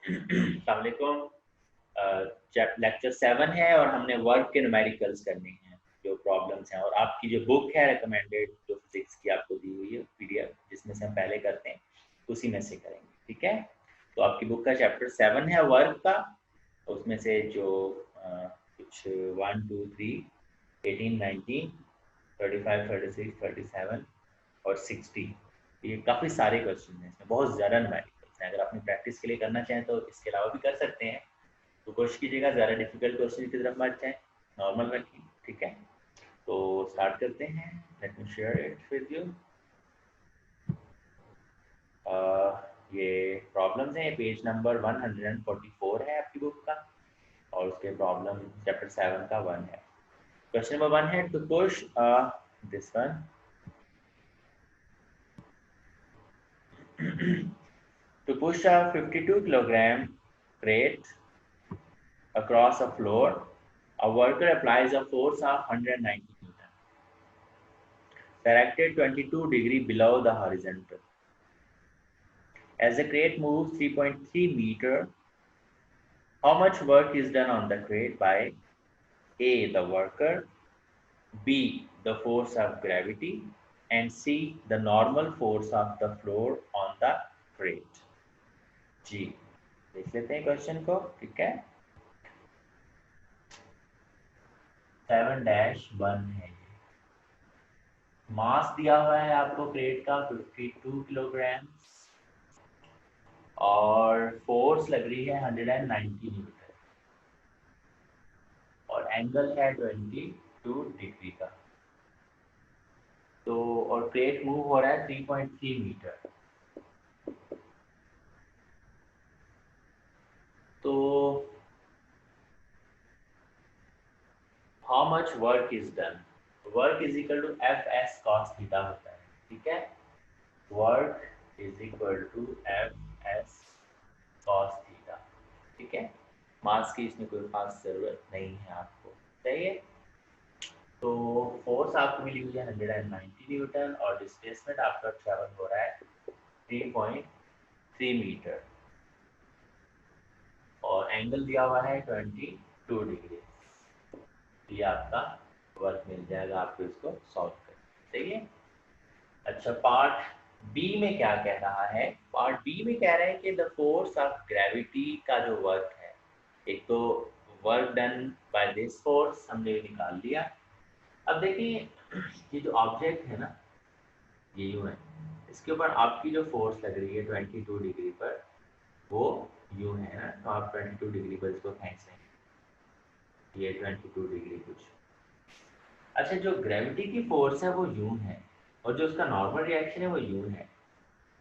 अस्सलाम वालेकुम। लेक्चर 7 है और हमने वर्क के न्यूमेरिकल्स करने हैं, जो प्रॉब्लम्स हैं। और आपकी जो बुक है रिकमेंडेड, जो फिजिक्स की आपको दी हुई है पीडीएफ, जिसमें से हम पहले करते हैं, उसी में से करेंगे। ठीक है, तो आपकी बुक का चैप्टर 7 है वर्क का। उसमें से जो कुछ 1 2 3 18 19 35 36 37 और 60, ये काफ़ी सारे क्वेश्चन हैं, इसमें बहुत ज़्यादा न्यूमेरिकल्स हैं। अगर अपनी प्रैक्टिस के लिए करना चाहें तो इसके अलावा भी कर सकते हैं। तो कोशिश कीजिएगा ज़्यादा डिफिकल्ट क्वेश्चन की तरफ मत जाएं, नॉर्मल रखिए। ठीक है, तो स्टार्ट करते हैं। Let me share it with you. ये प्रॉब्लम्स हैं, पेज नंबर 144 है आपकी बुक का, और उसके प्रॉब्लम चैप्टर 7 का 1 है। क्वेश्चन नंबर 1 है, to push this one to push a 52 kilogram crate across a floor, a worker applies a force of 190 Newton, directed 22 degrees below the horizontal. As the crate moves 3.3 meter, how much work is done on the crate by A, the worker, B, the force of gravity, and C, the normal force of the floor on the crate? जी, देख लेते हैं question को। ठीक है, 7-1 है। मास दिया हुआ है आपको क्रेट का 52 किलोग्राम और फोर्स लग रही है 190 न्यूटन और एंगल है 22 डिग्री का। तो और क्रेट मूव हो रहा है 3.3 मीटर। तो how much work is done, work is equal to f s cos theta होता है। ठीक है, work is equal to f s cos theta. ठीक है, मास की इसमें कोई खास जरूरत नहीं है आपको, चाहिए। तो फोर्स आपको मिली हुई है 190 न्यूटन और डिस्प्लेसमेंट आपका ट्रेवल हो रहा है 3.3 मीटर और एंगल दिया हुआ है 22 डिग्री। ये आपका वर्क मिल जाएगा आपको इसको सॉल्व कर। सही है। अच्छा, पार्ट बी में क्या कह रहा है? पार्ट बी में कह रहे हैं कि द फोर्स ऑफ ग्रेविटी का जो वर्क है, एक तो work done by this force हमने निकाल लिया। अब देखिए, ये जो ऑब्जेक्ट है ना, ये यूं है, इसके ऊपर आपकी जो फोर्स लग रही है 22 डिग्री पर, वो यूं है ना, तो आप 22 डिग्री पर इसको खींच लेंगे, ये 22 डिग्री कुछ। अच्छा, जो ग्रेविटी की फोर्स है वो यूं है और जो उसका नॉर्मल रिएक्शन है वो यूं है।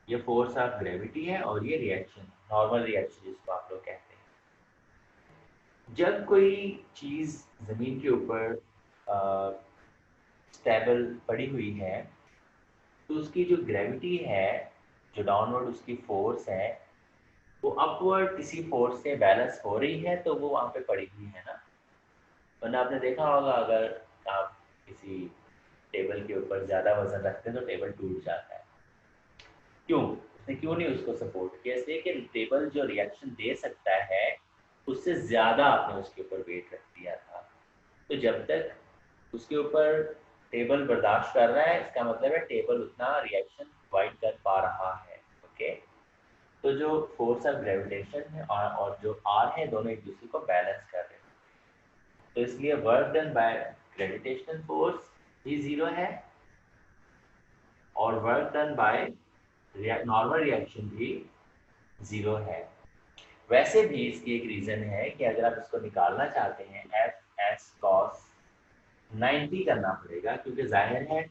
ये फोर्स ऑफ ग्रेविटी है और ये रिएक्शन, नॉर्मल रिएक्शन जिसको आप लोग कहते हैं। जब कोई चीज जमीन के ऊपर स्टेबल पड़ी हुई है, तो उसकी जो ग्रेविटी है, जो डाउनवर्ड उसकी फोर्स है, वो अपवर्ड किसी फोर्स से बैलेंस हो रही है, तो वो वहां पे पड़ी हुई है ना। वरना आपने देखा होगा, अगर आप किसी टेबल के ऊपर ज्यादा वजन रखते हैं तो टेबल टूट जाता है। क्यों? उसने क्यों नहीं उसको सपोर्ट किया? इसलिए कि टेबल जो रिएक्शन दे सकता है, उससे ज्यादा आपने उसके ऊपर वेट रख दिया था। तो जब तक उसके ऊपर टेबल बर्दाश्त कर रहा है, इसका मतलब है टेबल उतना रिएक्शन प्रोवाइड कर पा रहा है। ओके, तो जो फोर्स ऑफ ग्रेविटेशन है और जो आर है, दोनों एक दूसरे को बैलेंस कर रहे हैं। तो इसलिए work done by gravitational force he zero है और work done by normal reaction भी जीरो है। वैसे भी इसकी एक रीजन है कि अगर आप इसको निकालना चाहते हैं, एफ एस कॉस 90 करना पड़ेगा, क्योंकि जाहिर है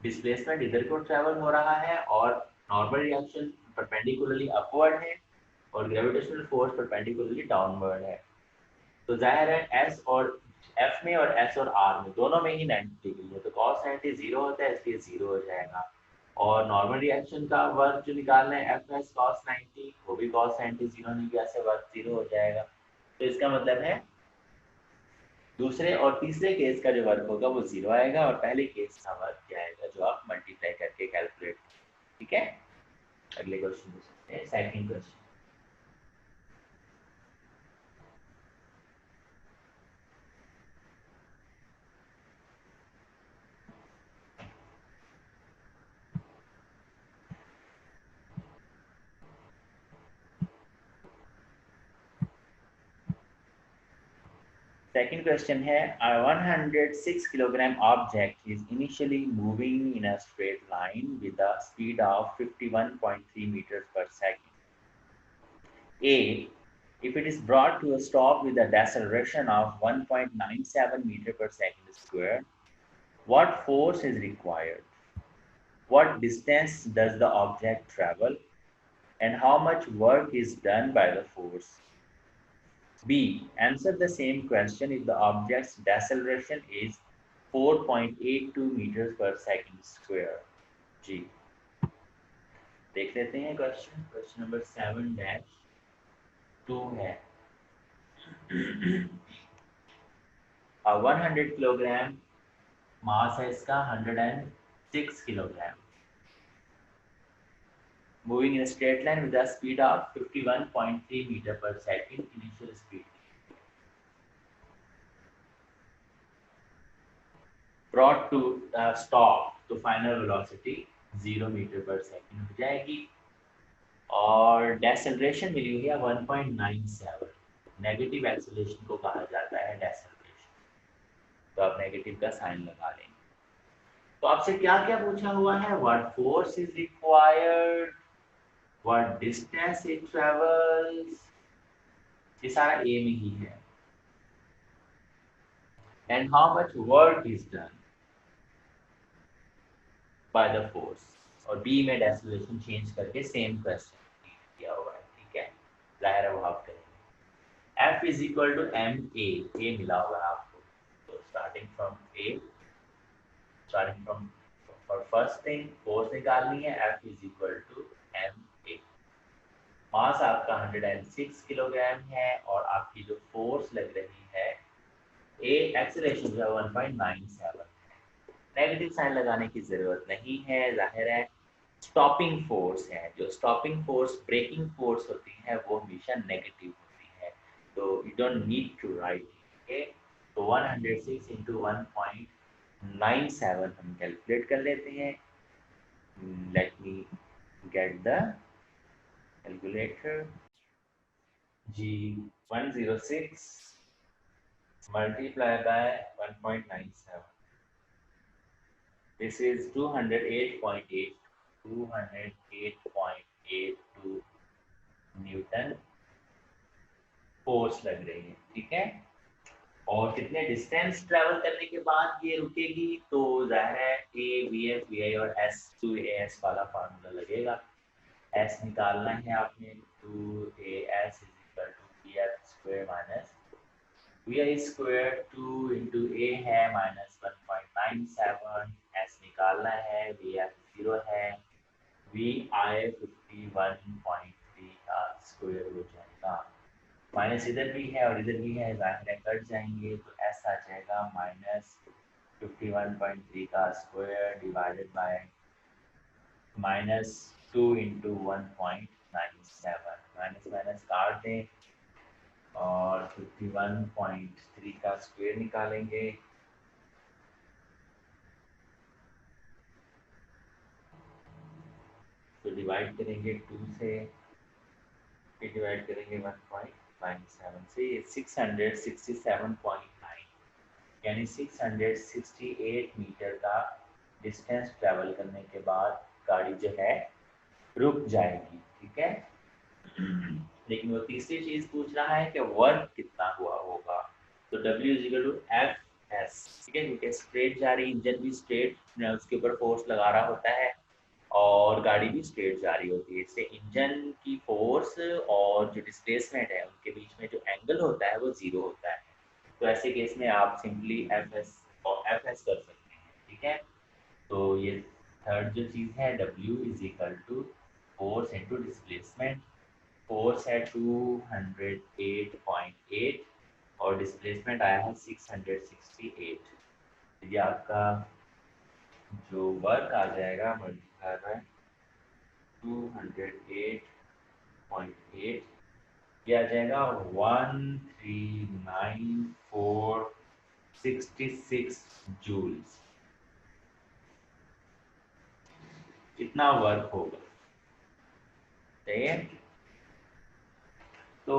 डिस्प्लेसमेंट इधर को ट्रेवल हो रहा है और नॉर्मल रिएक्शन परपेंडिकुलरली अपवर्ड है और ग्रेविटेशनल फोर्स परपेंडिकुलरली डाउनवर्ड है। तो जाहिर है एस और एफ में और एस और आर में दोनों में ही 90 डिग्री है, तो कॉस 90 जीरो होता है, इसलिए जीरो हो जाएगा। और नॉर्मल रिएक्शन का वर्क जो निकालना है, एफ एस कॉस 90, वो भी कॉस 90 जीरो होने की वजह से वर्क जीरो हो जाएगा। तो इसका मतलब है दूसरे और तीसरे केस का जो वर्क होगा वो जीरो आएगा और पहले केस का वर्क क्या आएगा, जो आप मल्टीप्लाई करके कैलकुलेट। ठीक है, अगले क्वेश्चन हो सकते हैं, सेकंड क्वेश्चन। सेकंड क्वेश्चन है, a 106 kilogram object is initially moving in a straight line with a speed of 51.3 meters per second. A, if it is brought to a stop with a deceleration of 1.97 meter per second square, what force is required? What distance does the object travel? And how much work is done by the force? B, answer the same question if the object's deceleration is 4.82 meters per second square. जी, देख लेते हैं question number 7-2 है। A 100 kilogram mass है इसका, 106 kilogram, moving in a straight line with a speed of 51.3 meter per second initial speed. Brought to stop तो final velocity 0 metre पर second हो जाएगी और डेसेलरेशन मिली हुई है 1.97। नेगेटिव एक्सेलरेशन को कहा जाता है डेसेलरेशन, तो आप नेगेटिव का साइन लगा लेंगे। तो आपसे क्या क्या पूछा हुआ है, what force is required, what distance it travels, ये सारा ए में ही है, and how much work is done by the force, और बी में डेसिलेशन चेंज करके सेम क्वेश्चन किया हुआ है। ठीक है, जाहिर है वो आप करेंगे। F is equal to M A मिला हुआ है आपको, तो starting from for first thing force निकालनी है, F is equal to M A. Mass आपका 106 किलोग्राम है और आपकी जो फोर्स लग रही है ए, एक्सेलरेशन जो है 1.97, नेगेटिव साइन लगाने की जरूरत नहीं है, जाहिर है स्टॉपिंग फोर्स है, जो स्टॉपिंग फोर्स ब्रेकिंग फोर्स होती है वो हमेशा नेगेटिव होती है, तो you don't need to write. Okay, तो 106 इंटू 1.97 हम कैलकुलेट कर लेते हैं। Let me get the calculator. जी, 106 multiply by 1.97, this is 208.82 newton force लग रही है। ठीक है, और कितने डिस्टेंस ट्रेवल करने के बाद ये रुकेगी, तो जाहिर है A V F V I और एस टू ए एस वाला फार्मूला लगेगा। एस निकालना है आपने, 2as is equal to V F square minus we I square, 2 into ए है माइनस 1.97, एस निकालना है, वी एफ 0 है, वी आई 51.3 का स्क्वायर हो जाएगा, माइनस इधर भी है और इधर भी है, जाहिर है कट जाएंगे, तो एस आ जाएगा माइनस 51.3 का square divided by minus 2 into 1.97, minus minus काट दें और 51.3 का स्क्वायर निकालेंगे, तो डिवाइड करेंगे 2 से, फिर डिवाइड करेंगे 1.97 से, 667.9 यानी 668 मीटर का डिस्टेंस ट्रैवल करने के बाद गाड़ी जो है रुक जाएगी। ठीक है, लेकिन वो तीसरी चीज पूछ रहा है कि वर्क कितना हुआ होगा, तो W is equal to f s. ठीक है, क्योंकि स्ट्रेट जा रही, इंजन भी स्ट्रेट उसके ऊपर फोर्स लगा रहा होता है और गाड़ी भी स्ट्रेट जा रही होती है, इससे इंजन की फोर्स और जो डिस्प्लेसमेंट है उनके बीच में जो एंगल होता है वो 0 होता है, तो ऐसे केस में आप सिंपली एफ एस कर सकते हैं। ठीक है, तो ये थर्ड जो चीज़ है, W is equal to force into displacement, force है 208.8 और डिस्प्लेसमेंट आया है 668, ये आपका जो वर्क आ जाएगा मल्टीप्लाई बाय 208.8, ये आ जाएगा 139,466 जूल्स, इतना वर्क होगा। सही है, तो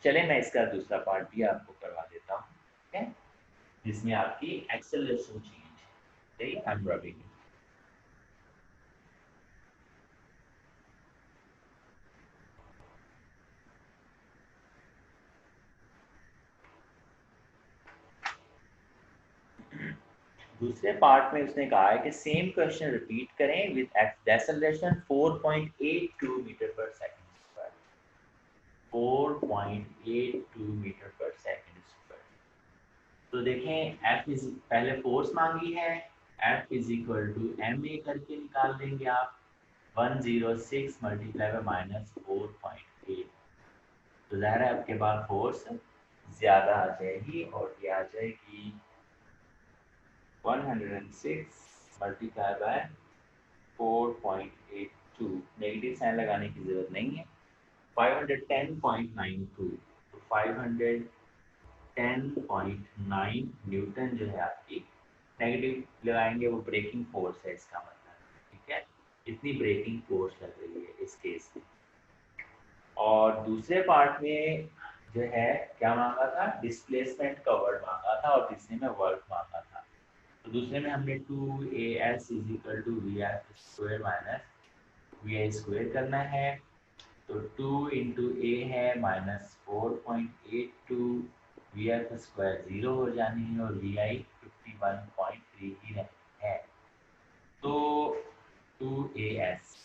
चले मैं इसका दूसरा पार्ट भी आपको करवा देता हूँ। ठीक है, जिसमें आपकी एक्सेलरेशन चेंज है, ठीक है। I am rubbing. दूसरे पार्ट में उसने कहा है कि सेम क्वेश्चन रिपीट करें विद एक्सेलरेशन 4.82 मीटर पर सेकंड स्क्वायर। 4.82 मीटर पर सेकंड स्क्वायर। तो देखें एफ इज पहले फोर्स मांगी है, f is equal to M a करके निकाल देंगे आप 106 मल्टीप्लाई बाय माइनस 4.8। तो ज़ाहिर है आपके पास फोर्स ज़्यादा आ जाएगी और ये आ जाएगी 106 मल्टीप्लाई बाय 4.82। नेगेटिव साइन लगाने की ज़रूरत नहीं है। 510.92, तो 510.9 न्यूटन जो है आपकी, नेगेटिव लगाएंगे वो ब्रेकिंग फोर्स है इसका मतलब, ठीक है। इतनी ब्रेकिंग फोर्स लग रही है इस केस में। और दूसरे पार्ट में जो है क्या मांगा था, डिस्प्लेसमेंट का वर्ड मांगा था और तीसरे में वर्क मांगा था। तो दूसरे में हमने 2as is equal to v r square minus we I square करना है। तो 2 इंटू ए है माइनस 4.82, वी आर का स्क्वायर 0 हो जानी है और वी आई 51.3 ही है। तो 2as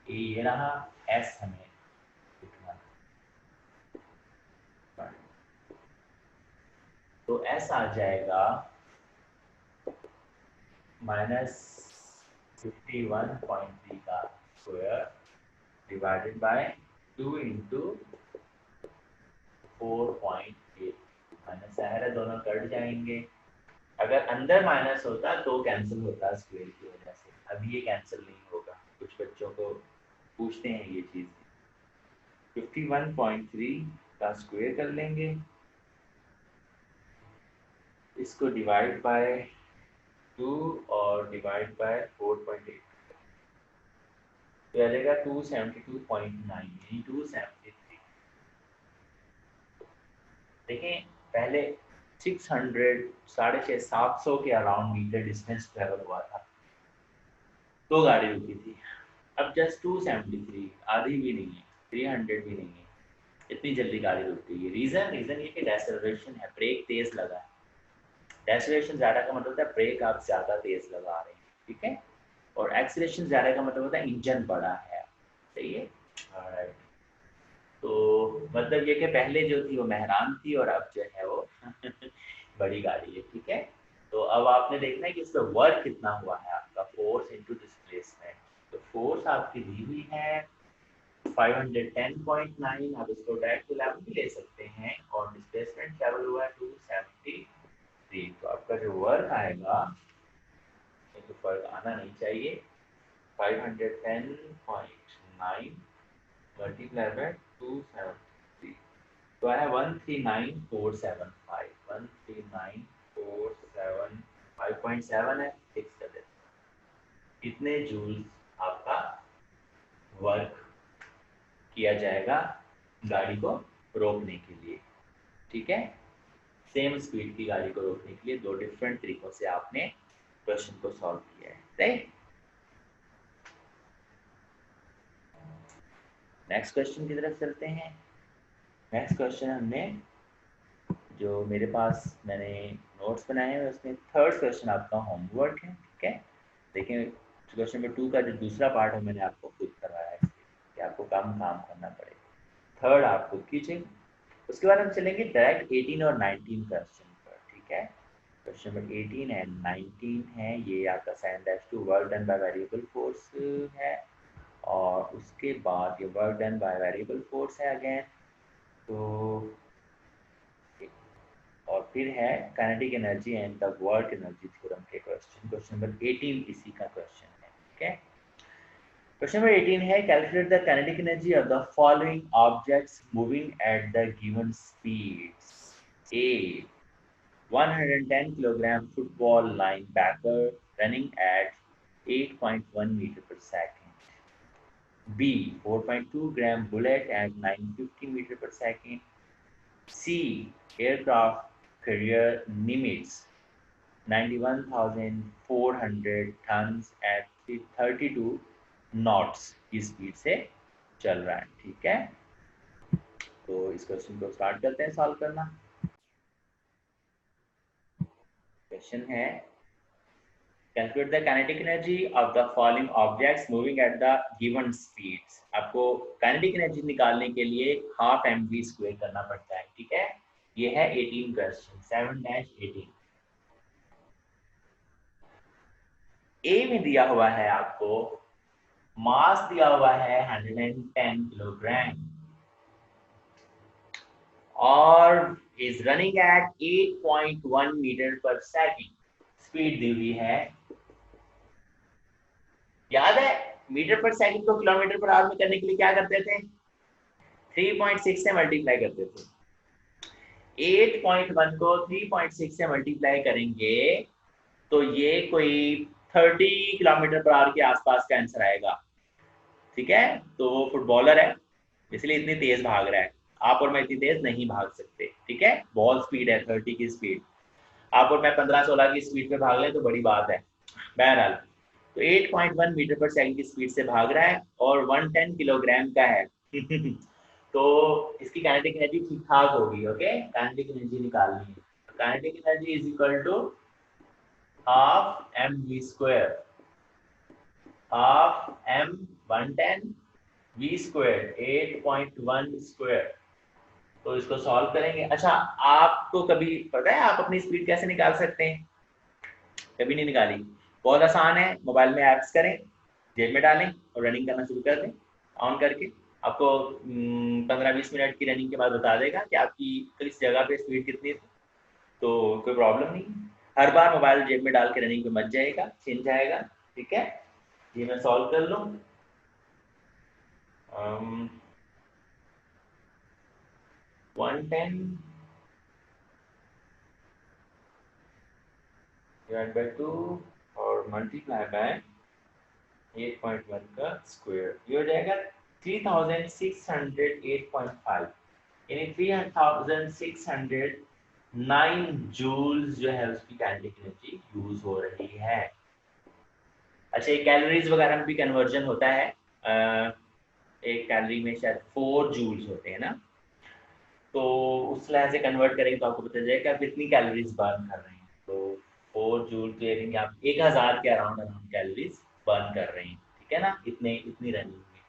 ये रहा, एस हमें लिखना, तो एस आ जाएगा माइनस 51.3 का square divided by 2 into 4.8। Minus है, दोनों कट जाएंगे। अगर अंदर माइनस होता तो कैंसिल होता स्क्वायर की वजह से, अभी ये कैंसिल नहीं होगा। कुछ बच्चों को पूछते हैं ये चीज़। 51.3 का स्क्वायर कर लेंगे, इसको डिवाइड बाय 2 और डिवाइड बाय 4.8 तो आ जाएगा 272.9 यानी 273। देखें पहले 600 650 के अराउंड मीटर डिस्टेंस ट्रेवल हुआ था तो गाड़ी रुकी थी। अब जस्ट 273, आधी भी नहीं है, 300 भी नहीं है, इतनी जल्दी गाड़ी रुकती है। रीज़न ये कि डेसेलरेशन है, ब्रेक तेज लगा है। डेसेलरेशन ज़्यादा का मतलब होता है ब्रेक आप ज़्यादा तेज लगा रहे हैं, ठीक है। और एक्सीलरेशन ज़्यादा का मतलब होता है इंजन बड़ा है, सही है। Alright. तो मतलब ये कि पहले जो थी वो मेहरान थी और अब जो है वो बड़ी गाड़ी है, ठीक है। तो अब आपने देखना है कि इसका वर्क कितना हुआ है आपका, फोर्स इनटू डिस्प्लेसमेंट। तो फोर्स आपकी दी हुई है 510.9, आप इसको डायरेक्ट 11 भी ले सकते हैं और डिस्प्लेसमेंट ट्रैवल हुआ है 273। तो आपका जो वर्क आएगा, तो वर्क आना नहीं चाहिए, 510.9 मल्टीप्लाई बाय 273 तो आया 139475। 139475.7 है, फिक्स कर देते। इतने जूल्स आपका वर्क किया जाएगा गाड़ी को रोकने के लिए, ठीक है। सेम स्पीड की गाड़ी को रोकने के लिए दो डिफरेंट तरीकों से आपने क्वेश्चन को सॉल्व किया है, राइट। नेक्स्ट क्वेश्चन की तरफ चलते हैं। नेक्स्ट क्वेश्चन हमने जो मेरे पास मैंने नोट्स बनाए हैं उसमें थर्ड क्वेश्चन आपका होमवर्क है, ठीक है। लेकिन क्वेश्चन नंबर 2 का जो दूसरा पार्ट है मैंने आपको खुद करवाया है कि आपको कम काम करना पड़ेगा। थर्ड आप खुद कीजिए, उसके बाद हम चलेंगे डायरेक्ट 18 और 19 क्वेश्चन पर, ठीक है। क्वेश्चन नंबर 18 एंड 19 है, ये आपका sign dash two work done by variable force है और उसके बाद ये work done by variable force है अगेन। तो और फिर है kinetic energy and the work energy theorem के क्वेश्चन। क्वेश्चन नंबर 18 इसी का क्वेश्चन है, ठीक है। क्वेश्चन नंबर 18 है, calculate the kinetic energy of the following objects moving at the given speeds. A 110 kilogram football linebacker running at 8.1 metre पर second. B 4.2 gram bullet at 950 meter per second. C aircraft carrier Nimitz 91,400 tons at 32 knots की speed से चल रहा है। ठीक है, तो इस क्वेश्चन को स्टार्ट करते हैं सॉल्व करना। क्वेश्चन है calculate the kinetic energy of the following objects moving at the given speeds. आपको काइनेटिक एनर्जी निकालने के लिए हाफ mv² करना पड़ता है। ठीक है, ये है 18 क्वेश्चन 7-18। ए में दिया हुआ है आपको मास दिया हुआ है 110 किलोग्राम और इज रनिंग एट 8.1 मीटर पर सेकंड। स्पीड दी हुई है, याद है मीटर पर सेकंड को किलोमीटर पर आवर में करने के लिए क्या करते थे, 3.6 से मल्टीप्लाई करते थे। 8.1 को 3.6 से मल्टीप्लाई करेंगे तो ये कोई 30 किलोमीटर पर आवर के आसपास का आंसर आएगा। ठीक है, तो वो फुटबॉलर है इसलिए इतनी तेज भाग रहा है, आप और मैं इतनी तेज नहीं भाग सकते। ठीक है, बहुत स्पीड है 30 की स्पीड, आप और मैं 15-16 की स्पीड पे भाग लें तो बड़ी बात है। बहरहाल तो 8.1 मीटर पर सेकंड की स्पीड से भाग रहा है और 110 किलोग्राम का है तो इसकी काइनेटिक एनर्जी ठीक ठाक होगी। ओके, काइनेटिक एनर्जी निकालनी है। Kinetic energy is equal to half mv², half m 110 v² 8.1²। तो इसको सॉल्व करेंगे। अच्छा, आपको कभी पता है आप अपनी स्पीड कैसे निकाल सकते हैं? कभी नहीं निकाली? बहुत आसान है, मोबाइल में ऐप्स करें, जेब में डालें और रनिंग करना शुरू कर दें ऑन करके। आपको 15-20 मिनट की रनिंग के बाद बता देगा कि आपकी किस जगह पे स्पीड कितनी थी। तो कोई प्रॉब्लम नहीं, हर बार मोबाइल जेब में डाल के रनिंग पे मच जाएगा, छिन जाएगा। ठीक है, ये मैं सॉल्व कर लूँ। 110 डिवाइड बाय 2 और मल्टीप्लाई बाय 8.1 का स्क्वायर, ये हो जाएगा 3608.5, यानी 3609 जूल्स जो है उसकी काइनेटिक एनर्जी यूज हो रही है। अच्छा, एक कैलोरीज वगैरह में भी कन्वर्जन होता है। एक कैलोरी में शायद 4 जूल्स होते हैं ना, तो उस लिहाज से कन्वर्ट करेंगे तो आपको पता चलेगा आप कितनी कैलोरीज बर्न कर रहे हैं। तो 4 जूल तो यानी कि आप 1000 के अराउंड कैलोरीज बर्न कर रहे हैं। ठीक है ना, इतनी रनिंग में,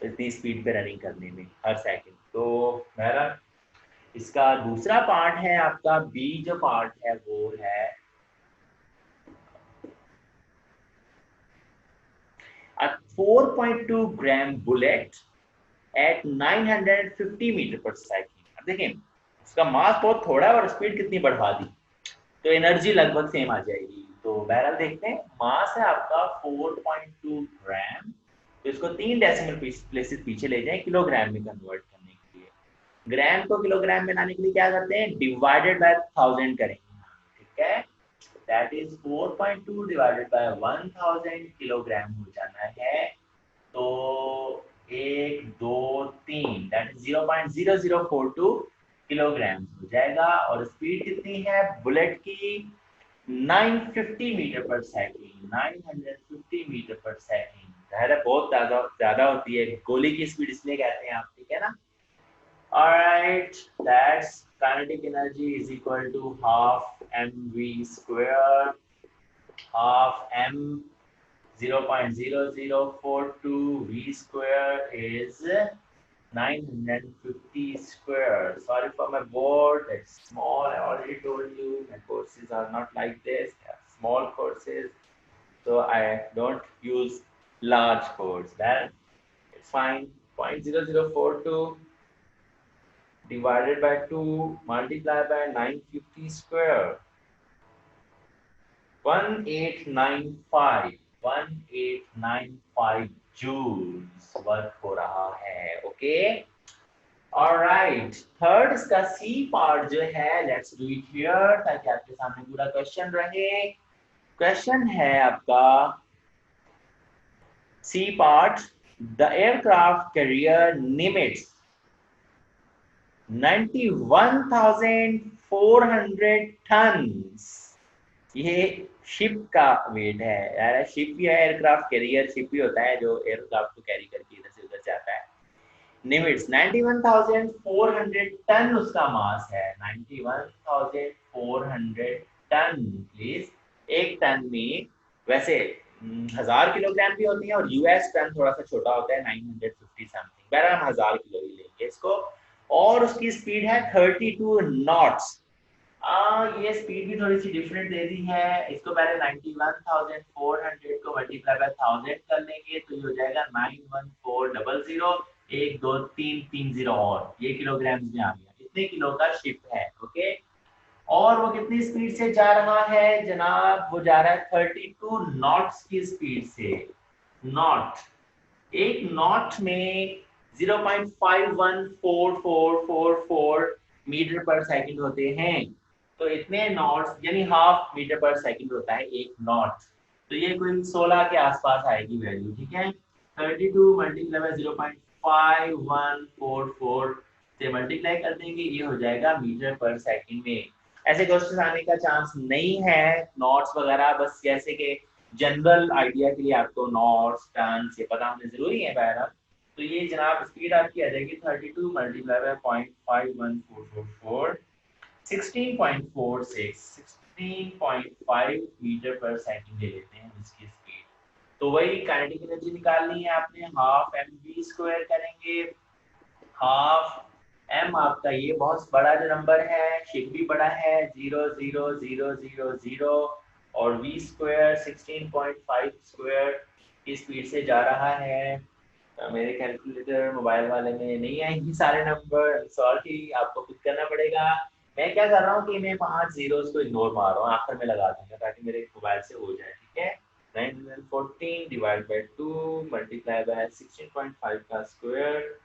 इतनी स्पीड पे रनिंग करने में हर सेकंड। तो मेरा इसका दूसरा पार्ट है, आपका बी जो पार्ट है वो है a 4.2 gram bullet at 950 metre पर सेकंड। अब देखें उसका मास बहुत थोड़ा है और स्पीड कितनी बढ़ा दी, तो एनर्जी लगभग सेम आ जाएगी। तो बहरहाल देखते हैं, मास है आपका 4.2 ग्राम, तो इसको 3 डेसिमल प्लेसेस पीछे ले जाएं किलोग्राम में कन्वर्ट करने के लिए। ग्राम को किलोग्राम में लाने के लिए क्या करते हैं, डिवाइडेड बाय 1000 करेंगे। ठीक है, that is 4.2 divided by 1000 kilogram हो जाना है। तो 1 2 3 दैट इज 0.0042 किलोग्राम हो जाएगा। और स्पीड कितनी है बुलेट की, 950 मीटर पर सेकंड, 950 मीटर पर सेकंड। जाहिर है बहुत ज्यादा ज्यादा होती है, गोली की स्पीड इसलिए कहते हैं आप। ठीक है ना, alright, that's kinetic energy is equal to half mv², half m 0.0042 v² is 950 square. Sorry for my board, it's small. I already told you my courses are not like this. They are small courses, so I don't use large codes. Then it's fine. 0.0042 divided by 2 multiplied by 950 square. 1895 joules work हो रहा है। Okay, alright, third इसका C part जो है, let's do it here ताकि आपके सामने पूरा क्वेश्चन रहे। क्वेश्चन है आपका C part, the aircraft carrier Nimitz 91,400 tons. ये शिप का वेट है यार। शिप या एयरक्राफ्ट कैरियर, शिप ही होता है जो एयरक्राफ्ट को कैरी करके इधर से उधर जाता है। निमिट्स 91,400 टन उसका मास है। 91,400 टन प्लीज। एक टन में वैसे 1000 किलोग्राम भी होती है और यूएस टन थोड़ा सा छोटा होता है 950 समथिंग। बहरहाल हम 1000 किलो ही लेंगे इसको। और उसकी स्पीड है 32 नॉट्स। ये स्पीड भी थोड़ी सी डिफरेंट दे दी है। इसको पहले 91,400 को मल्टीप्लाई बाय 1000 कर लेंगे तो ये हो जाएगा 91400। 1 2 3 3 0 और ये किलोग्राम में आ गया। इतने किलो का शिप है। ओके। और वो कितनी स्पीड से जा रहा है जनाब? वो जा रहा है 32 नॉट्स की स्पीड से। नॉट, एक नॉट में 0.514444 मीटर पर सेकंड होते हैं। तो इतने नॉट्स यानी हाफ मीटर पर सेकंड होता है एक नॉट। तो ये कोई 16 के आसपास आएगी वैल्यू। ठीक है। 32 मल्टीप्लाई बाय 0.5144 से मल्टीप्लाई कर देंगे, ये हो जाएगा मीटर पर सेकंड में। ऐसे क्वेश्चन आने का चांस नहीं है नॉट्स वगैरह, बस जैसे कि जनरल आइडिया के लिए आपको नॉट्स टन्स ये पता होना जरूरी है बहरहाल। तो ये जनाब स्पीड आपकी आ जाएगी 32 मल्टीप्लाई बाय 0.51444 16.5 मीटर पर सेकंड ले लेते हैं इसकी स्पीड। तो वही काइनेटिक एनर्जी निकालनी है आपने, हाफ एम वी स्क्वायर करेंगे। हाफ एम आपका ये बहुत बड़ा जो नंबर है, शिप भी बड़ा है 0.0000 और वी स्क्वायर 16.5 स्क्वायर की स्पीड से जा रहा है। मेरे कैलकुलेटर मोबाइल वाले में नहीं आएंगे सारे नंबर, सॉरी आपको खुद करना पड़ेगा। मैं क्या कर रहा हूँ कि मैं 5 जीरोस को इग्नोर मार रहा हूँ, आखिर में लगा दूंगा ताकि मेरे मोबाइल से हो जाए। ठीक है। 914 डिवाइड बाय 2 मल्टीप्लाई बाय 16.5 का स्क्वायर।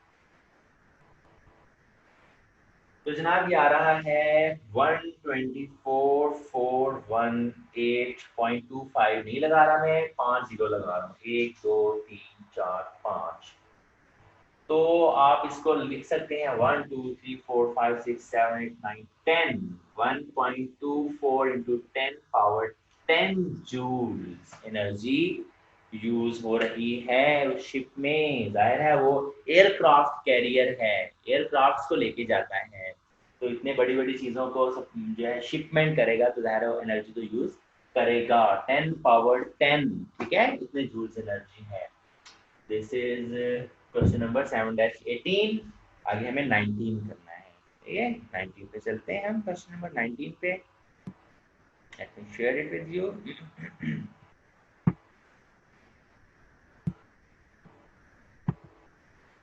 तो जनाब ये आ रहा है 124,418.25। नहीं लगा रहा मैं, 5 जीरो लगा रहा हूँ। 1 2 3 4 5। तो आप इसको लिख सकते हैं 1 2 3 4 5 6 7 8 9 10। 1.24 into 10 power 10 joules energy use हो रही है उस शिप में। जाहिर है वो एयरक्राफ्ट कैरियर है, एयरक्राफ्ट को लेके जाता है। तो इतने बड़ी बड़ी चीजों को सब जो है शिपमेंट करेगा तो जाहिर है वो एनर्जी तो यूज करेगा। 10 पावर 10। ठीक है। इतने जूल्स एनर्जी है। This is question number 7-18। आगे हमें 19 करना है। ठीक है। 19 पे चलते हैं हम। क्वेश्चन नंबर 19 पे let me share it with you.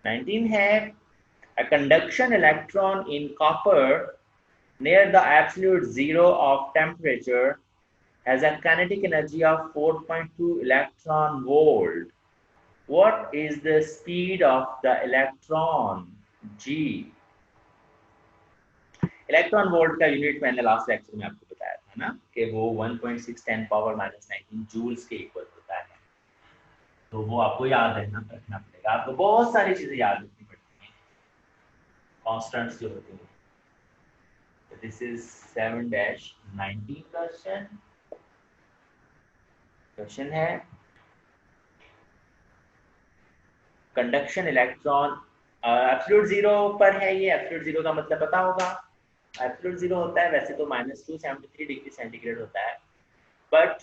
19 है a conduction electron in copper near the absolute zero of temperature has a kinetic energy of 4.2 electron volt. What is the speed of the electron? G. Electron volt का unit मैंने last lecture में आपको बताया था ना कि वो 1.6 10 power -19 joules के इक्वल होता है। तो वो आपको याद रखना पड़ेगा। आपको बहुत सारी चीजें याद रखनी पड़ती हैं, कॉन्स्टेंट्स जो होती हैं। तो दिस इज 7-19 क्वेश्चन। क्वेश्चन है कंडक्शन इलेक्ट्रॉन एब्सोल्यूट जीरो पर है। ये एब्सोल्यूट जीरो का मतलब पता होगा। एब्सोल्यूट जीरो होता है वैसे तो -273 डिग्री सेंटीग्रेड होता है, बट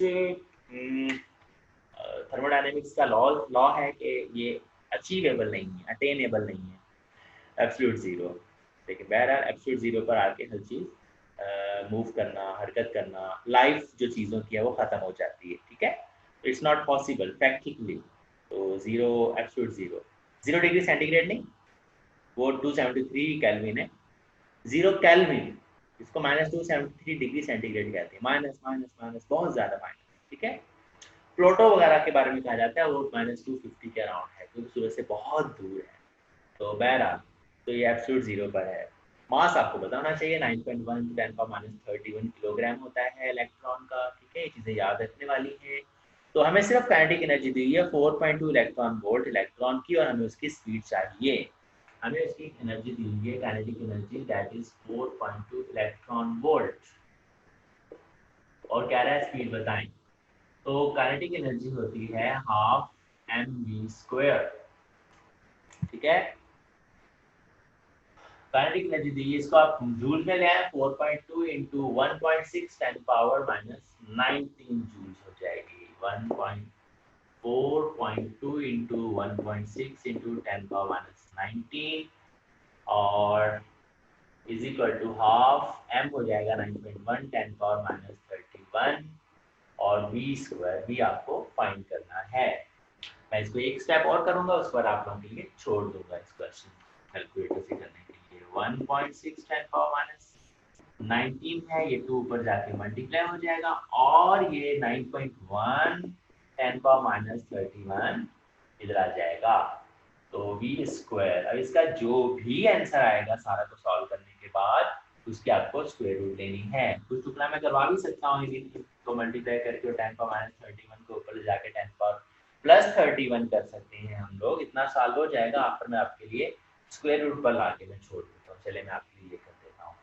थर्मोडायनेमिक्स का लॉ है कि ये अचीवेबल नहीं है, अटेनेबल नहीं है एब्सोल्यूट जीरो। लेकिन बहरहाल एब्सोल्यूट जीरो पर आके हर चीज मूव करना, हरकत करना, लाइफ जो चीज़ों की है वो ख़त्म हो जाती है। ठीक है। तो इट्स नॉट पॉसिबल प्रैक्टिकली। तो zero, absolute zero 0 degree centigrade नहीं, वो 273 केल्विन है। 0 केल्विन, इसको -273 डिग्री सेंटीग्रेड कहते हैं। माइनस माइनस माइनस बहुत ज़्यादा माइनस। ठीक है। प्लूटो वगैरह के बारे में कहा जाता है वो -250 के अराउंड है क्योंकि सूरज से बहुत दूर है। तो बहरहाल तो ये एब्सोल्यूट जीरो पर है। मास आपको पता होना चाहिए 9.1 × 10⁻31 किलोग्राम होता है इलेक्ट्रॉन का। ठीक है। ये चीज़ें याद रखने वाली हैं। तो हमें सिर्फ काइनेटिक एनर्जी दी है 4.2 इलेक्ट्रॉन वोल्ट इलेक्ट्रॉन की, और हमें उसकी स्पीड चाहिए। हमें उसकी एनर्जी दी हुई है kinetic energy that is 4.2 electron volt, और कह रहा है स्पीड बताएं। तो काइनेटिक एनर्जी होती है हाफ mv²। ठीक है, काइनेटिक एनर्जी दी है, इसको आप जूल में ले आए, 4.2 इंटू 1.6 10 पावर माइनस 19 जूल हो जाएगी। 4.2 इंटू 1.6 इंटू 10 पावर माइनस 19 और is equal to half m हो जाएगा 9.1 10 पावर माइनस 31 और v² भी आपको फाइंड करना है। मैं इसको एक स्टेप और करूंगा, उस पर आप लोगों के लिए छोड़ दूंगा इस क्वेश्चन कैलकुलेटर से करने के लिए। 1.6 10 पावर माइनस 19 है, ये 2 ऊपर जाके मल्टीप्लाई हो जाएगा, और ये 9.1 10 पावर माइनस 31 इधर आ जाएगा। तो v², अब इसका जो भी आंसर आएगा सारा को सॉल्व करने के बाद उसकी आपको स्क्वायर रूट लेनी है। कुछ टुकड़ा मैं करवा भी सकता हूँ, इसको मल्टीप्लाई करके 10 पावर माइनस 31 को ऊपर ले जाके 10 पावर प्लस 31 कर सकते हैं हम लोग, इतना सॉल्व हो जाएगा। आफ्टर मैं आपके लिए स्क्वायर रूट पर ला के मैं छोड़ देता हूँ। चले मैं आपके लिए ये कर देता हूँ।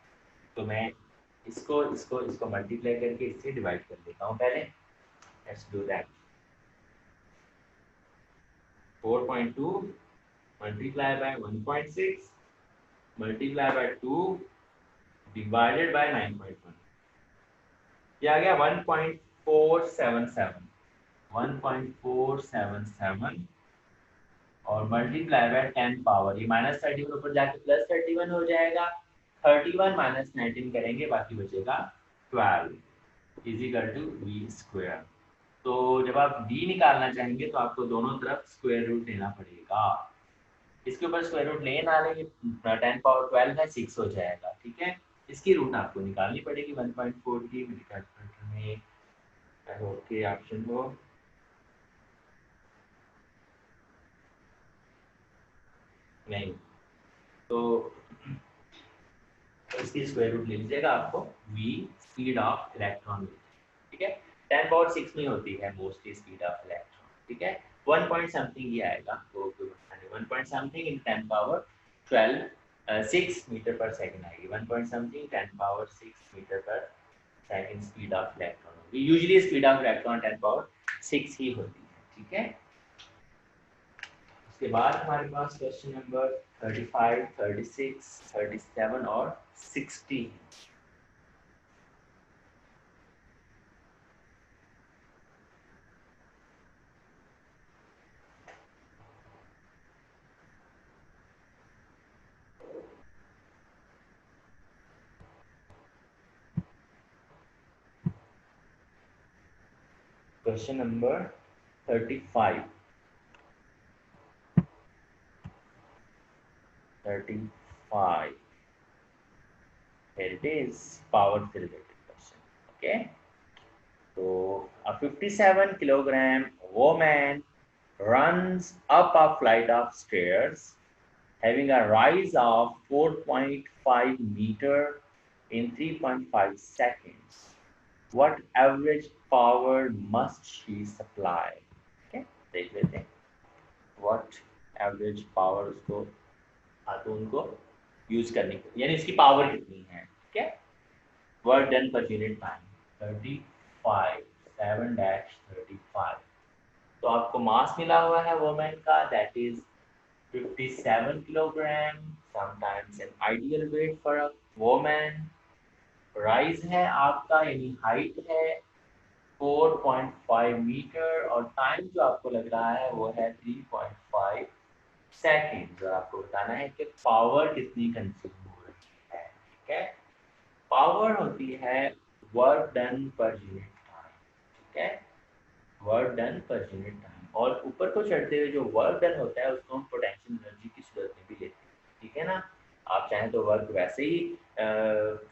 तो मैं इसको मल्टीप्लाई करके इससे डिवाइड कर देता हूँ पहले। Let's do that. 4.2 multiply by 1.6 multiply by 2 divided by 9.1, ये आ गया 1.477 और मल्टीप्लाई बाय 10 पावर, ये माइनस 31 ऊपर जाके प्लस 31 हो जाएगा। 31 माइनस 19 करेंगे, बाकी बचेगा 12 इजिकल टू v²। तो जब आप v निकालना चाहेंगे तो आपको दोनों तरफ स्क्वायर रूट लेना पड़ेगा। इसके ऊपर स्क्वायर रूट ले ना लेंगे, 10 पावर 12 है 6 हो जाएगा। ठीक है, इसकी रूट आपको निकालनी पड़ेगी 1.4 की। मेरे कैलकुलेटर में ओके ऑप्शन हो, नहीं तो इसकी स्क्वायर रूट ले लीजिएगा, आपको v स्पीड ऑफ इलेक्ट्रॉन। ठीक है, 10 पावर 6 में होती है मोस्टली स्पीड ऑफ इलेक्ट्रॉन। ठीक है, 1 पॉइंट समथिंग ये आएगा, तो 1 point something in 10 power 6 metre पर सेकंड आएगी। 1 पॉइंट समथिंग 10 पावर 6 मीटर पर सेकंड स्पीड ऑफ इलेक्ट्रॉन होगी। Usually speed of electron 10 power 6 ही होती है। ठीक है, उसके बाद हमारे पास क्वेश्चन नंबर 35, 36, 37 और 60। Question number 35 here it is, power related question. Okay, so a 57 kilogram woman runs up a flight of stairs having a rise of 4.5 meter in 3.5 seconds. What average power must she supply? Okay, देख लेते हैं what average power उसको तो उनको use करने की, यानी इसकी पावर कितनी है। ठीक है, work done per unit time 35 7-35। तो आपको मास मिला हुआ है वोमेन का, that is 57 kilogram, sometimes an ideal weight for a women. Rise है आपका, यानी हाइट है 4.5 मीटर, और टाइम जो आपको लग रहा है वो है 3.5 सेकेंड। और आपको बताना है कि पावर कितनी कंज्यूम हो रही है। ठीक है, पावर होती है work done per unit time. ठीक है, work done per unit time, और ऊपर को चढ़ते हुए जो वर्क डन होता है उसको हम पोटेंशियल एनर्जी की सूरत में भी लेते हैं। ठीक है ना, आप चाहें तो वर्क वैसे ही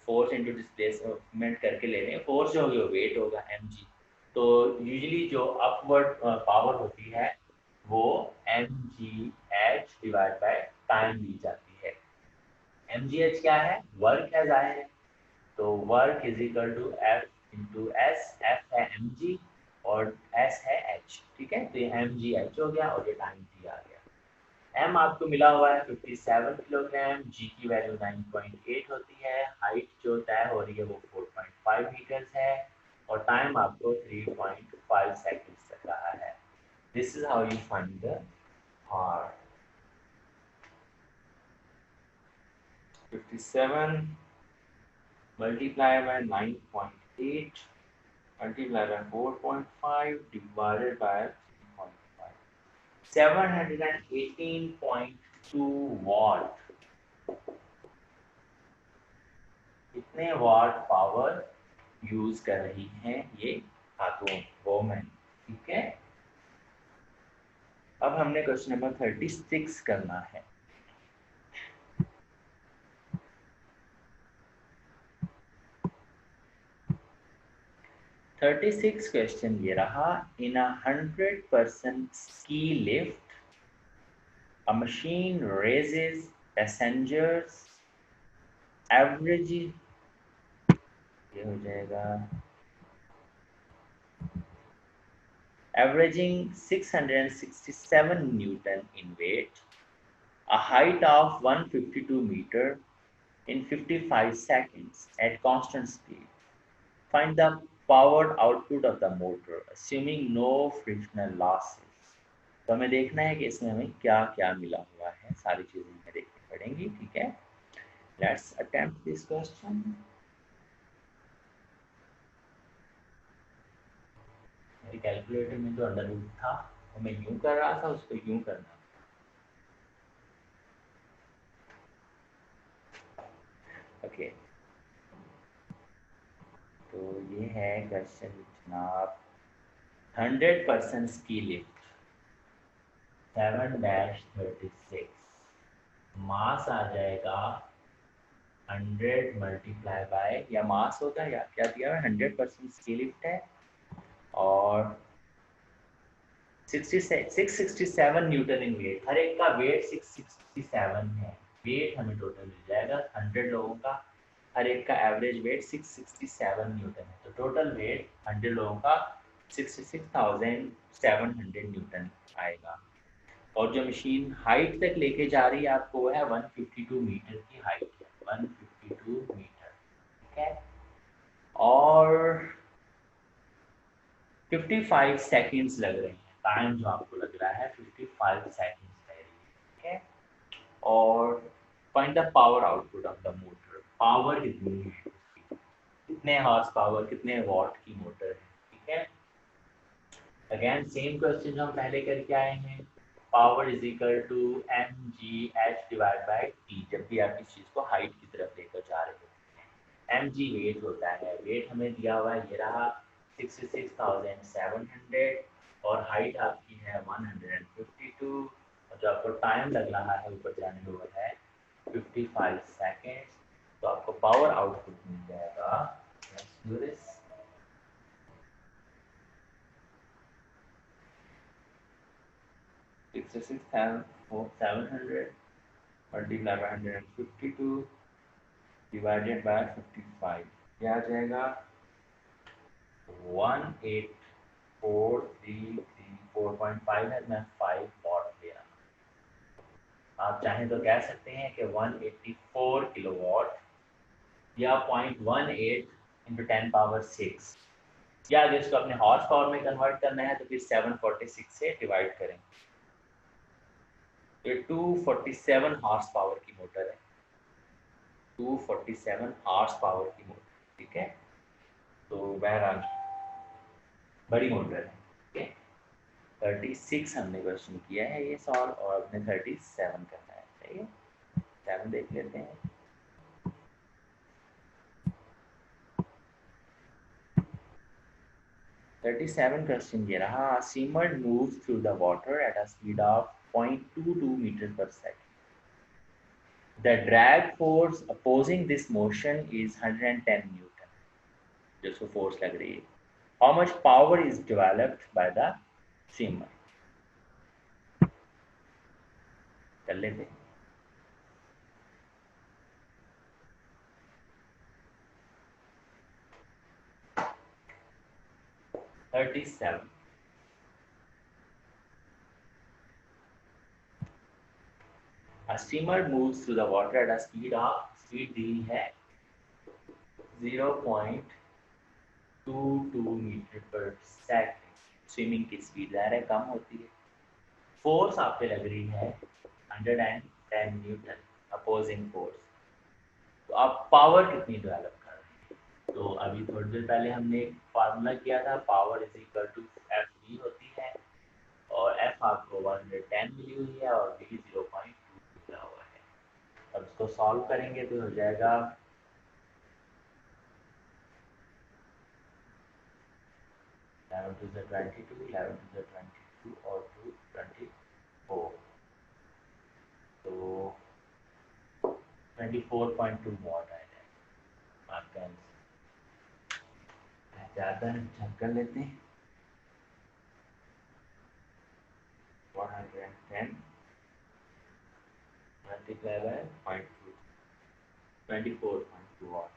फोर्स इंटू डिस्प्लेसमेंट करके ले लें। फोर्स जो होगी वो वेट होगा mg। तो यूजुअली जो अपवर्ड पावर होती है वो mgh डिवाइड बाय टाइम दी जाती है। mgh क्या है, वर्क है जाहिर है, तो work is equal to f into s. F है mg और s है एच, ठीक है। तो ये एम जी एच हो गया और ये टाइम टी आ गया। एम आपको मिला हुआ है 57 किलोग्राम, जी की वैल्यू 9.8 होती है, हाइट जो तय हो रही है वो 4.5 मीटर्स है और टाइम आपको 3.5 सेकेंड्स लग रहा है। This is how you find the r. 57 multiplied by 9.8 multiplied by 4.5 divided by 3.5, 718.2 watt। कितने वाट पावर यूज कर रही हैं ये खातून, वोमेन, ठीक है। अब हमने क्वेश्चन नंबर 36 करना है। 36 क्वेश्चन ये रहा। इन 100% ski lift, a machine raises passengers average, ये हो जाएगा averaging 667 Newton in weight, a height of 152 meter in 55 seconds at constant speed. Find the powered output of the motor assuming no frictional losses। तो हमें देखना है कि इसमें हमें क्या क्या मिला हुआ है, सारी चीजें हमें देखनी पड़ेंगी, ठीक है। Let's attempt this question. मेरी कैलकुलेटर में जो अंडर रूट था वो मैं यूं कर रहा था, उसको यूं करना। ओके तो ये है क्वेश्चन जनाब। 100% स्की लिफ्ट 7-36, मास आ जाएगा 100 मल्टीप्लाई बाय, या मास होगा या क्या दिया है, 100% स्की लिफ्ट है और 667 न्यूटन इन वेट। हर एक का वेट 667 है। वेट हमें टोटल मिल जाएगा 100 लोगों का, हर एक का एवरेज वेट 667 न्यूटन है। तो टोटल वेट 100 लोगों का 66,700 न्यूटन आएगा। और जो मशीन हाइट तक लेके जा रही है आपको वो है 152 मीटर की हाइट है, 152 मीटर, ठीक है। और 55 सेकेंड्स लग रहे हैं, टाइम जो आपको लग रहा है 55 सेकेंड्स लग रही है, ठीक है। और find the power output of the motor, power कितनी है, कितने हॉर्स पावर, कितने वॉट की मोटर है, ठीक है। अगेन सेम क्वेश्चन जो हम पहले करके आए हैं, power is equal to m g h divide by t. जब भी आप इस चीज को हाइट की तरफ लेकर जा रहे हो, एम जी वेट होता है, वेट हमें दिया हुआ है ये रहा 66,700 और हाइट आपकी है 152 और जो आपको टाइम लग रहा है ऊपर जाने में वो है 55 सेकेंड्स। तो आपको पावर आउटपुट मिल जाएगा, let's do this, 66,700 multiplied by 152 divided by 55, क्या आ जाएगा 184,334.5 है। मैं 5 वॉट ले रहा हूँ, आप चाहें तो कह सकते हैं कि 184 किलोवाट या 0.18 इंटू 10 पावर 6, या अगर इसको अपने हॉर्स पावर में कन्वर्ट करना है तो फिर 746 से डिवाइड करें। ये 247 हॉर्स पावर की मोटर है, 247 हॉर्स पावर की मोटर, ठीक है। तो बहरहाल बड़ी मोटर है, ठीक है। 36 हमने क्वेश्चन किया है ये सॉल्व और अपने 37 करना है, सही है। 7 देख लेते हैं। $37 question ये रहा। Seaman moves through the water at a speed of 0.22 meters per second. The drag force opposing this motion is 110 Newton, जिसको force लग रही है। How much power is developed by the seaman? कर लेते हैं। $37 A steamer moves through the water at a speed दी है 0.22 metre पर second. Swimming की स्पीड ज़्यादा कम होती है। फोर्स आप पे लग रही है 110 न्यूटन अपोजिंग फोर्स। तो आप पावर कितनी डेवलप कर रहे हैं? तो अभी थोड़ी देर पहले हमने एक फार्मूला किया था, power is equal to f v होती है, और एफ आपको 110 मिली हुई है और वी 0.2 मिला हुआ है। अब इसको सॉल्व करेंगे तो हो जाएगा 11 to the 22, 11 to the 22 और 2 24, तो 24.2 वॉट आएगा आपका आंसर। ज़्यादा चेक कर लेते हैं। 110 मल्टीप्लाई बाय 0.2, 24.2 वॉट,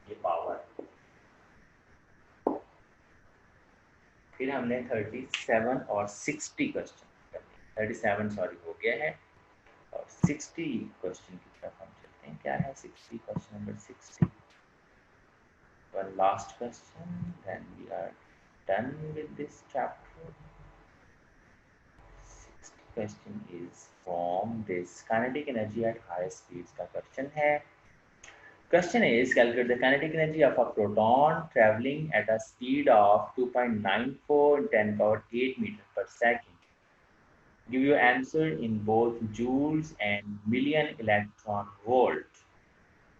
ये पावर। फिर हमने 37 और 60 क्वेश्चन कर लिए। 37 सॉरी हो गया है, और 60 क्वेश्चन की तरफ हम चलते हैं। क्या है 60? Question number 60, one last question, then we are done with this chapter. 60th question is from this kinetic energy at high speeds का question है। Question is, calculate the kinetic energy of a proton traveling at a speed of 2.94 10 power 8 meter per second. Give your answer in both joules and million electron volt.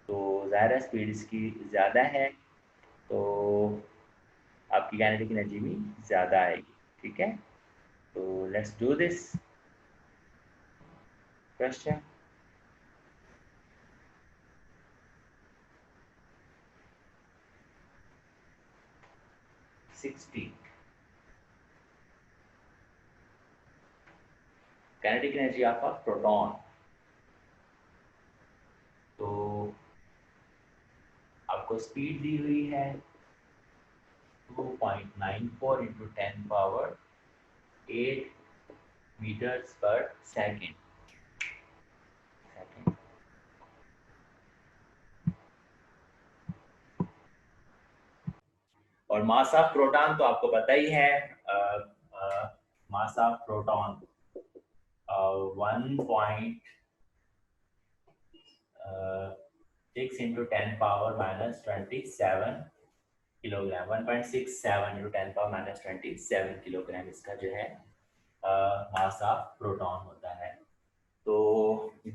तो ज़्यादा speed इसकी ज़्यादा है, तो आपकी kinetic energy भी ज़्यादा आएगी। ठीक है, तो let's do this question. Kinetic energy of a proton, तो आपको स्पीड दी हुई है 2.94 इंटू 10 पावर 8 मीटर्स पर सेकेंड। और मास ऑफ प्रोटॉन तो आपको पता ही है, mass of proton 1.6 into 10 power minus 27 kilogram. 1.67 into 10 power minus 27 kilogram इसका जो है मास ऑफ प्रोटॉन होता है। तो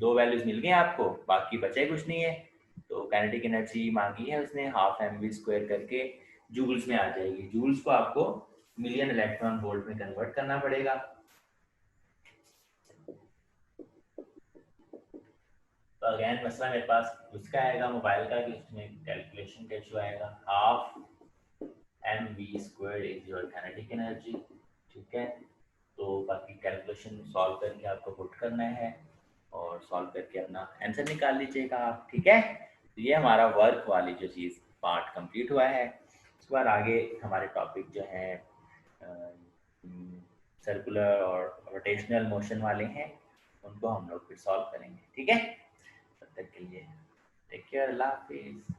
दो वैल्यूज मिल गए आपको, बाकी बचे कुछ नहीं है। तो काइनेटिक एनर्जी मांगी है उसने, हाफ एम वी स्क्वायर करके जूल्स में आ जाएगी। जूल्स को आपको मिलियन इलेक्ट्रॉन वोल्ट में कन्वर्ट करना पड़ेगा। तो अगेन मसला मेरे पास उसका आएगा मोबाइल का कि उसमें कैलकुलेशन का इशू आएगा। Half m v square is your kinetic energy. ठीक है, तो बाकी कैलकुलेशन सॉल्व करके आपको पुट करना है और सॉल्व करके अपना आंसर निकाल लीजिएगा आप। ठीक है, तो ये हमारा वर्क वाली जो चीज़ पार्ट कंप्लीट हुआ है। उसके बाद आगे हमारे टॉपिक जो हैं सर्कुलर और रोटेशनल मोशन वाले हैं, उनको हम लोग फिर सॉल्व करेंगे। ठीक है, तब तक के लिए टेक केयर, अल्लाह हाफिज़।